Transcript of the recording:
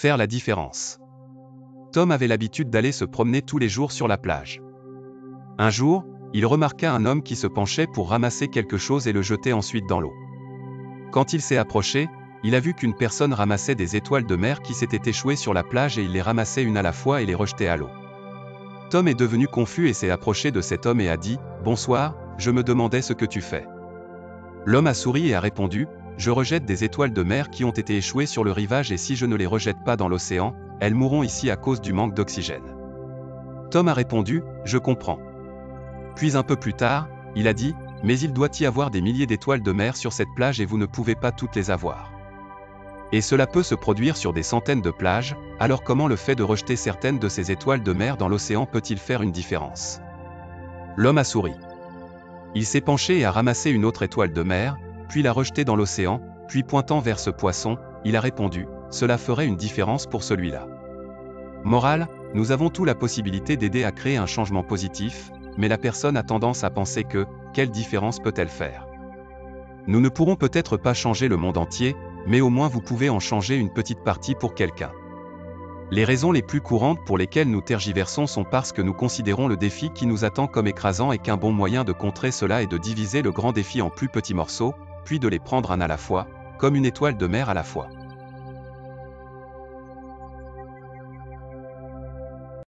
Faire la différence. Tom avait l'habitude d'aller se promener tous les jours sur la plage. Un jour, il remarqua un homme qui se penchait pour ramasser quelque chose et le jeter ensuite dans l'eau. Quand il s'est approché, il a vu qu'une personne ramassait des étoiles de mer qui s'étaient échouées sur la plage et il les ramassait une à la fois et les rejetait à l'eau. Tom est devenu confus et s'est approché de cet homme et a dit « Bonsoir, je me demandais ce que tu fais. » L'homme a souri et a répondu « Je rejette des étoiles de mer qui ont été échouées sur le rivage et si je ne les rejette pas dans l'océan, elles mourront ici à cause du manque d'oxygène. » Tom a répondu « Je comprends. » Puis un peu plus tard, il a dit « Mais il doit y avoir des milliers d'étoiles de mer sur cette plage et vous ne pouvez pas toutes les avoir. Et cela peut se produire sur des centaines de plages, alors comment le fait de rejeter certaines de ces étoiles de mer dans l'océan peut-il faire une différence ?» L'homme a souri. Il s'est penché et a ramassé une autre étoile de mer, puis l'a rejetée dans l'océan, puis pointant vers ce poisson, il a répondu « Cela ferait une différence pour celui-là. » Morale, nous avons tous la possibilité d'aider à créer un changement positif, mais la personne a tendance à penser que, quelle différence peut-elle faire? Nous ne pourrons peut-être pas changer le monde entier, mais au moins vous pouvez en changer une petite partie pour quelqu'un. Les raisons les plus courantes pour lesquelles nous tergiversons sont parce que nous considérons le défi qui nous attend comme écrasant et qu'un bon moyen de contrer cela est de diviser le grand défi en plus petits morceaux, puis de les prendre un à la fois, comme une étoile de mer à la fois.